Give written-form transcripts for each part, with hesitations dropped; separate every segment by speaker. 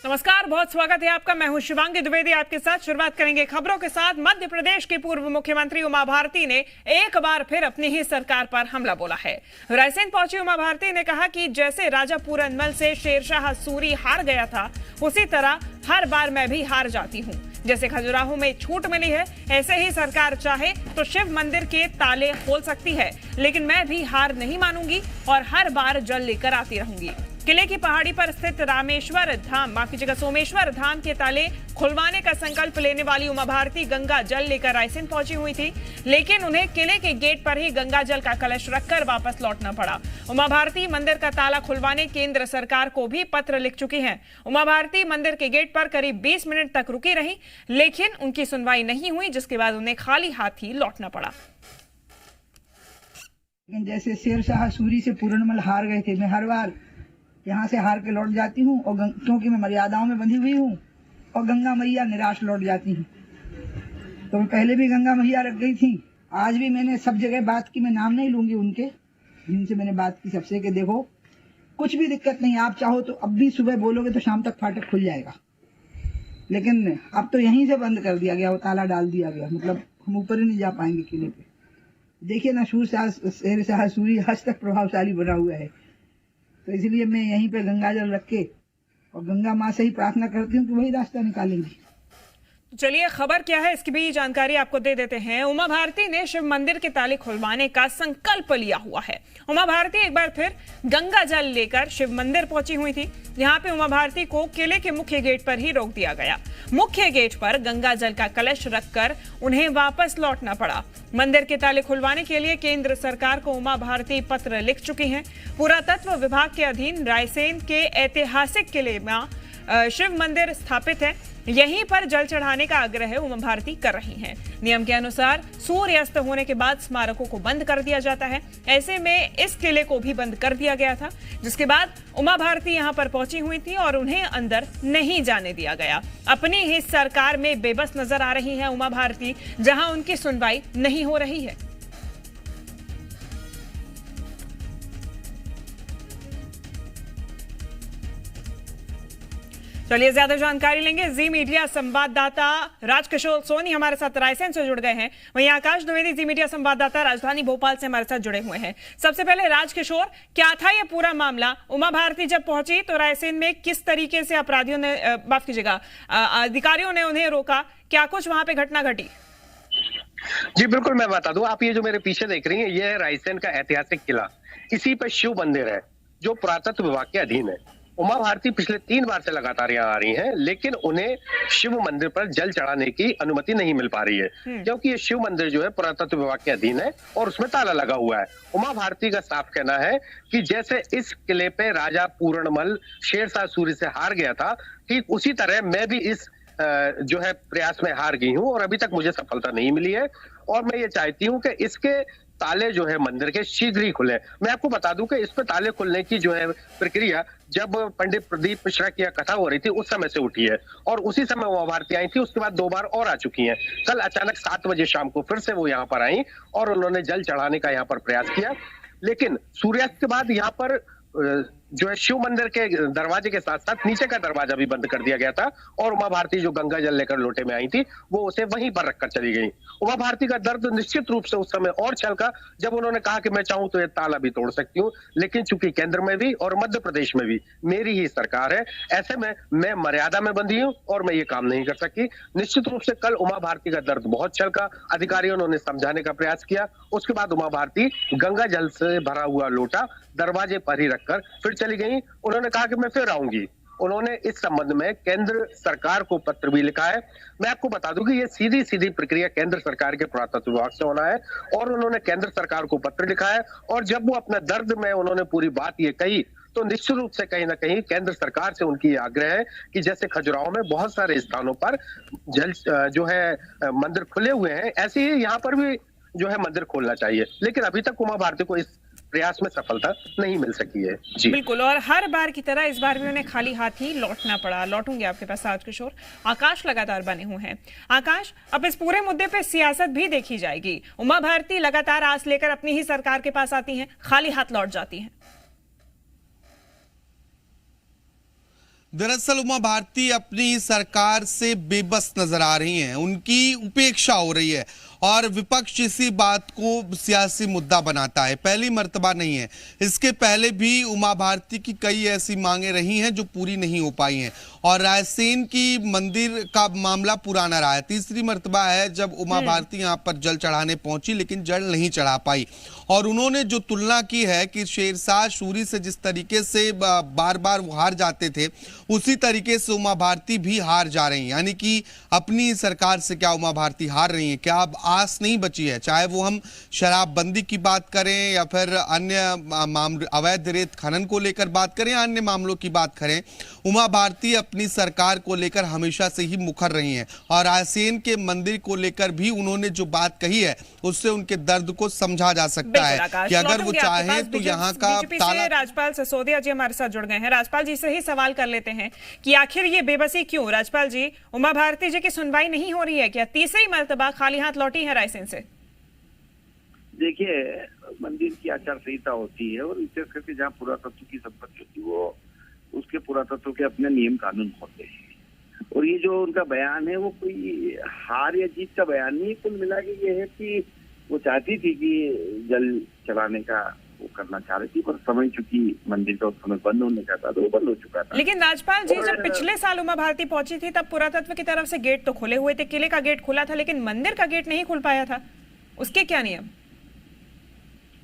Speaker 1: नमस्कार, बहुत स्वागत है आपका। मैं हूं शिवांगी द्विवेदी आपके साथ। शुरुआत करेंगे खबरों के साथ। मध्य प्रदेश की पूर्व मुख्यमंत्री उमा भारती ने एक बार फिर अपनी ही सरकार पर हमला बोला है। रायसेन पहुंची उमा भारती ने कहा कि जैसे राजा पूरनमल से शेरशाह सूरी हार गया था, उसी तरह हर बार मैं भी हार जाती हूं। जैसे खजुराहो में छूट मिली है, ऐसे ही सरकार चाहे तो शिव मंदिर के ताले खोल सकती है, लेकिन मैं भी हार नहीं मानूंगी और हर बार जल लेकर आती रहूंगी। किले की पहाड़ी पर स्थित सोमेश्वर धाम के ताले खुलवाने का संकल्प लेने वाली उमा भारती गंगा जल लेकर रायसेन पहुंची हुई थी, लेकिन उन्हें किले के गेट पर ही गंगा जल का कलश रखकर वापस लौटना पड़ा। उमा भारती मंदिर का ताला खुलवाने केंद्र सरकार को भी पत्र लिख चुकी हैं। उमा भारती मंदिर के गेट पर करीब 20 मिनट तक रुकी रही, लेकिन उनकी सुनवाई नहीं हुई, जिसके बाद उन्हें खाली हाथ ही लौटना पड़ा।
Speaker 2: जैसे शेरशाह सूरी से पूरनमल हार गए थे, मैं हर बार यहाँ से हार के लौट जाती हूँ और क्योंकि मैं मर्यादाओं में बंधी हुई हूँ और गंगा मैया निराश लौट जाती हूँ। तो मैं पहले भी गंगा मैया रख गई थी, आज भी मैंने सब जगह बात की। मैं नाम नहीं लूंगी उनके जिनसे मैंने बात की सबसे, कि देखो कुछ भी दिक्कत नहीं, आप चाहो तो अब भी सुबह बोलोगे तो शाम तक फाटक खुल जाएगा, लेकिन अब तो यहीं से बंद कर दिया गया, वो ताला डाल दिया गया, मतलब हम ऊपर ही नहीं जा पाएंगे किले पे। देखिए ना, शेरशाह सूरी आज तक प्रभावशाली बना हुआ है। तो इसलिए मैं यहीं पे गंगा जल रख के और गंगा माँ से ही प्रार्थना करती हूँ कि वही रास्ता निकालेंगी।
Speaker 1: चलिए, खबर क्या है इसकी भी जानकारी आपको दे देते हैं। उमा भारती ने शिव मंदिर के ताले खुलवाने का संकल्प लिया हुआ है। उमा भारती एक बार फिर गंगा जल लेकर शिव मंदिर पहुंची हुई थी। यहाँ पे उमा भारती को किले के मुख्य गेट पर ही रोक दिया गया। मुख्य गेट पर गंगा जल का कलश रखकर उन्हें वापस लौटना पड़ा। मंदिर के ताले खुलवाने के लिए केंद्र सरकार को उमा भारती पत्र लिख चुकी हैं। पुरातत्व विभाग के अधीन रायसेन के ऐतिहासिक किले में शिव मंदिर स्थापित है। यहीं पर जल चढ़ाने का आग्रह उमा भारती कर रही हैं। नियम के अनुसार सूर्यास्त होने के बाद स्मारकों को बंद कर दिया जाता है। ऐसे में इस किले को भी बंद कर दिया गया था, जिसके बाद उमा भारती यहां पर पहुंची हुई थी और उन्हें अंदर नहीं जाने दिया गया। अपनी ही सरकार में बेबस नजर आ रही है उमा भारती, जहां उनकी सुनवाई नहीं हो रही है। चलिए, ज्यादा जानकारी लेंगे। जी मीडिया संवाददाता राजकिशोर सोनी हमारे साथ रायसेन से जुड़ गए हैं। वहीं आकाश द्विवेदी जी मीडिया संवाददाता राजधानी भोपाल से हमारे साथ जुड़े हुए हैं। सबसे पहले राजकिशोर, क्या था ये पूरा मामला? उमा भारती जब पहुंची तो रायसेन में किस तरीके से अपराधियों ने, माफ कीजिएगा, अधिकारियों ने उन्हें रोका? क्या कुछ वहां पे घटना घटी?
Speaker 3: जी बिल्कुल, मैं बता दूं। आप ये जो मेरे पीछे देख रही हैं, ये है रायसेन का ऐतिहासिक किला। इसी पे शिव मंदिर है जो पुरातत्व विभाग के अधीन है। उमा भारती पिछले 3 बार से लगातार यहाँ आ रही हैं, लेकिन उन्हें शिव मंदिर पर जल चढ़ाने की अनुमति नहीं मिल पा रही है, क्योंकि ये शिव मंदिर जो है पुरातत्व विभाग के अधीन है और उसमें ताला लगा हुआ है। उमा भारती का साफ कहना है कि जैसे इस किले पे राजा पूरनमल शेरशाह सूरी से हार गया था, ठीक उसी तरह मैं भी इस जो है प्रयास में हार गई हूँ और अभी तक मुझे सफलता नहीं मिली है और मैं ये चाहती हूँ कि इसके ताले जो है मंदिर के शीघ्र ही खुले। मैं आपको बता दूं कि इस पे ताले खुलने की जो है प्रक्रिया जब पंडित प्रदीप मिश्रा की कथा हो रही थी उस समय से उठी है और उसी समय उमा भारती आई थी। उसके बाद 2 बार और आ चुकी हैं। कल अचानक 7 बजे शाम को फिर से वो यहाँ पर आई और उन्होंने जल चढ़ाने का यहाँ पर प्रयास किया, लेकिन सूर्यास्त के बाद यहाँ पर जो है शिव मंदिर के दरवाजे के साथ साथ नीचे का दरवाजा भी बंद कर दिया गया था और उमा भारती जो गंगा जल लेकर लोटे में आई थी वो उसे वहीं पर रखकर चली गई। उमा भारती का दर्द निश्चित रूप से उस समय और छलका जब उन्होंने कहा कि मैं चाहूं तो ये ताला भी तोड़ सकती हूँ, लेकिन चूंकि केंद्र में भी और मध्य प्रदेश में भी मेरी ही सरकार है, ऐसे में मैं मर्यादा में बंधी हूँ और मैं ये काम नहीं कर सकती। निश्चित रूप से कल उमा भारती का दर्द बहुत छलका। अधिकारियों ने उन्हें समझाने का प्रयास किया। उसके बाद उमा भारती गंगा जल से भरा हुआ लोटा दरवाजे पर ही रखकर फिर चली गई। उन्होंने कहा कि मैं फिर आऊंगी। उन्होंने इस संबंध में केंद्र सरकार को पत्र भी लिखा है। मैं आपको बता दूं कि ये सीधी सीधी प्रक्रिया केंद्र सरकार के पुरातत्व विभाग से होना है और उन्होंने केंद्र सरकार को पत्र लिखा है और जब वो अपने दर्द में उन्होंने पूरी बात ये कही तो निश्चित रूप से कहीं ना कहीं केंद्र सरकार से उनकी आग्रह है कि जैसे खजुराहो में बहुत सारे स्थानों पर जल जो है मंदिर खुले हुए हैं, ऐसे ही यहाँ पर भी जो है मंदिर खोलना चाहिए। लेकिन अभी तक उमा भारती को इस प्रयास में सफलता नहीं मिल सकी है। जी
Speaker 1: बिल्कुल, और हर बार की तरह इस बार भी उन्हें खाली हाथ ही लौटना पड़ा। लौटूंगे आपके पास राजकिशोर। आकाश लगातार बने हुए हैं। आकाश, अब इस पूरे मुद्दे पे सियासत भी देखी जाएगी। उमा भारती लगातार आस लेकर अपनी ही सरकार के पास आती हैं, खाली हाथ लौट जाती हैं।
Speaker 4: दरअसल उमा भारती अपनी सरकार से बेबस नजर आ रही हैं, उनकी उपेक्षा हो रही है और विपक्ष इसी बात को सियासी मुद्दा बनाता है। पहली मर्तबा नहीं है, इसके पहले भी उमा भारती की कई ऐसी मांगे रही हैं जो पूरी नहीं हो पाई हैं और रायसेन की मंदिर का मामला पुराना रहा है। तीसरी मर्तबा है जब उमा भारती यहां पर जल चढ़ाने पहुंची लेकिन जल नहीं चढ़ा पाई और उन्होंने जो तुलना की है कि शेरशाह सूरी से जिस तरीके से बार बार वो हार जाते थे उसी तरीके से उमा भारती भी हार जा रही हैं। यानी कि अपनी सरकार से क्या उमा भारती हार रही हैं? क्या अब आस नहीं बची है? चाहे वो हम शराबबंदी की बात करें या फिर अन्य अवैध रेत खनन को लेकर बात करें या अन्य मामलों की बात करें, उमा भारती अपनी सरकार को लेकर हमेशा से ही मुखर रही हैं और रायसेन के मंदिर को लेकर भी उन्होंने जो बात कही है उससे उनके दर्द को समझा जा सकता है कि अगर वो चाहे तो यहाँ का ताला।
Speaker 1: राजपाल सिसोदिया जी हमारे साथ जुड़ गए हैं। राजपाल जी से ही सवाल कर लेते हैं कि आखिर ये बेबसी क्यों? राजपाल जी, उमा भारती जी की सुनवाई नहीं हो रही है क्या? तीसरी मर्तबा खाली हाथ लौटी है रायसेन से।
Speaker 5: देखिए, मंदिर की आचार संहिता होती है और विशेष करके जहाँ पुरातत्व की संपत्ति होती है वो उसके पुरातत्व के अपने नियम कानून होते हैं और ये जो उनका बयान है वो कोई हार या जीत का बयान नहीं। कुल मिला के ये है कि वो चाहती थी कि जल चढ़ाने का वो करना चाह रही थी पर समय चुकी मंदिर का उस समय बंद होने का था तो वो बंद हो चुका था।
Speaker 1: लेकिन राजपाल जी, जब पिछले साल उमा भारती पहुंची थी तब पुरातत्व की तरफ से गेट तो खुले हुए थे, किले का गेट खुला था लेकिन मंदिर का गेट नहीं खुल पाया था, उसके क्या नियम?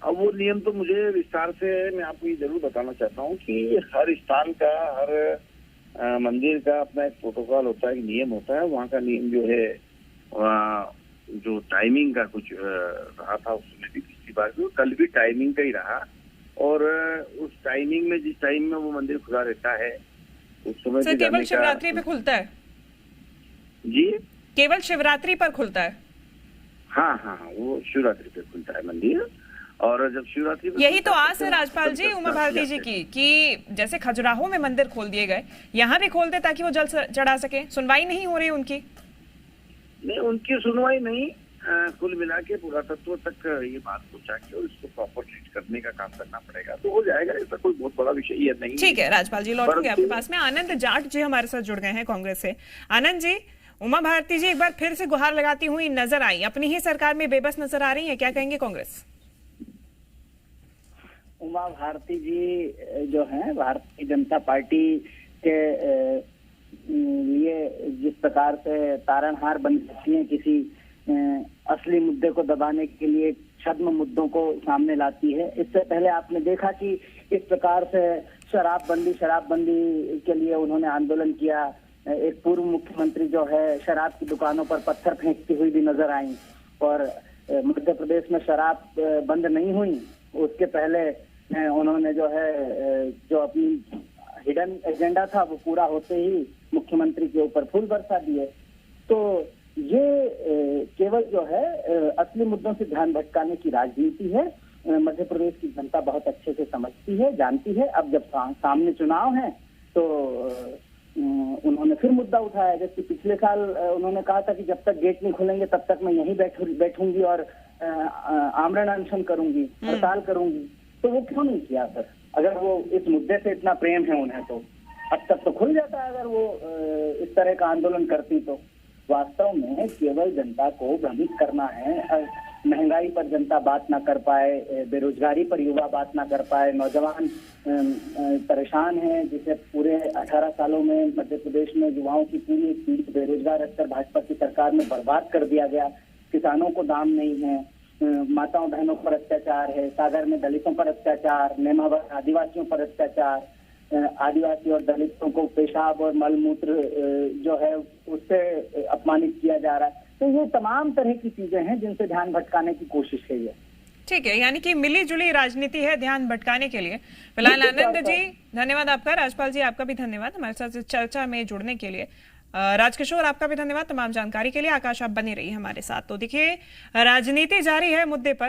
Speaker 5: अब वो नियम तो मुझे विस्तार से मैं आपको ये जरूर बताना चाहता हूँ कि हर स्थान का, हर मंदिर का अपना एक प्रोटोकॉल होता है, एक नियम होता है। वहाँ का नियम जो है जो टाइमिंग का कुछ रहा था उसमें भी पिछली बार भी, कल भी टाइमिंग का ही रहा और उस टाइमिंग में जिस टाइम में वो मंदिर खुला रहता है उस समय
Speaker 1: सर केवल शिवरात्रि पे खुलता है
Speaker 5: जी,
Speaker 1: केवल शिवरात्रि पर खुलता है।
Speaker 5: हाँ, वो शिवरात्रि पे खुलता है मंदिर और जब शिवरात्रि
Speaker 1: यही तो आस है राजपाल जी उमा भारती जी की कि जैसे खजुराहो में मंदिर खोल दिए गए यहाँ भी खोल दे ताकि वो जल चढ़ा सके। सुनवाई नहीं हो रही उनकी?
Speaker 5: नहीं, उनकी सुनवाई नहीं। कुल मिला के पुरातत्व तक ये बात पहुंचा के और इसको प्रॉपर ट्रीट करने का काम करना पड़ेगा तो हो जाएगा। ऐसा कोई बहुत बड़ा विषय ये नहीं।
Speaker 1: ठीक है राजपाल जी, लौटूंगे आपके पास में। आनंद जाट जी हमारे साथ जुड़ गए हैं कांग्रेस से। आनंद जी, उमा भारती जी एक बार फिर से गुहार लगाती हुई नजर आई, अपनी ही सरकार में बेबस नजर आ रही है, क्या कहेंगे कांग्रेस?
Speaker 6: उमा भारती जी जो हैं भारतीय जनता पार्टी के लिए जिस प्रकार से तारणहार बन सकती हैं, किसी असली मुद्दे को दबाने के लिए छद्म मुद्दों को सामने लाती है। इससे पहले आपने देखा कि इस प्रकार से शराबबंदी के लिए उन्होंने आंदोलन किया। एक पूर्व मुख्यमंत्री जो है शराब की दुकानों पर पत्थर फेंकती हुई भी नजर आई और मध्य प्रदेश में शराब बंद नहीं हुई उसके पहले उन्होंने जो अपनी हिडन एजेंडा था वो पूरा होते ही मुख्यमंत्री के ऊपर फूल बरसा दिए। तो ये केवल जो है असली मुद्दों से ध्यान भटकाने की राजनीति है। मध्य प्रदेश की जनता बहुत अच्छे से समझती है, जानती है। अब जब सामने चुनाव है तो उन्होंने फिर मुद्दा उठाया, जबकि पिछले साल उन्होंने कहा था कि जब तक गेट नहीं खुलेंगे तब तक मैं यहीं बैठूंगी और आमरण अनशन करूंगी, हड़ताल करूंगी। तो वो क्यों नहीं किया सर? अगर वो इस मुद्दे से इतना प्रेम है उन्हें तो अब तक तो खुल जाता है। अगर वो इस तरह का आंदोलन करती तो वास्तव में केवल जनता को भ्रमित करना है। महंगाई पर जनता बात ना कर पाए, बेरोजगारी पर युवा बात ना कर पाए, नौजवान परेशान है, जिसे पूरे 18 सालों में मध्य प्रदेश में युवाओं की पूरी एक पीढ़ी बेरोजगार रखकर भाजपा की सरकार में बर्बाद कर दिया गया। किसानों को दाम नहीं है, माताओं बहनों पर अत्याचार है, सागर में दलितों पर अत्याचार, नेमावर आदिवासियों पर अत्याचार, आदिवासी और दलितों को पेशाब और मलमूत्र जो है उससे अपमानित किया जा रहा है। तो ये तमाम तरह की चीजें हैं जिनसे ध्यान भटकाने की कोशिश है ये।
Speaker 1: ठीक है, यानी कि मिली जुली राजनीति है ध्यान भटकाने के लिए। फिलहाल आनंद जी धन्यवाद आपका, राजपाल जी आपका भी धन्यवाद हमारे साथ चर्चा में जुड़ने के लिए। राजकिशोर आपका भी धन्यवाद तमाम जानकारी के लिए। आकाश आप बनी रही है हमारे साथ। तो देखिए राजनीति जारी है मुद्दे पर।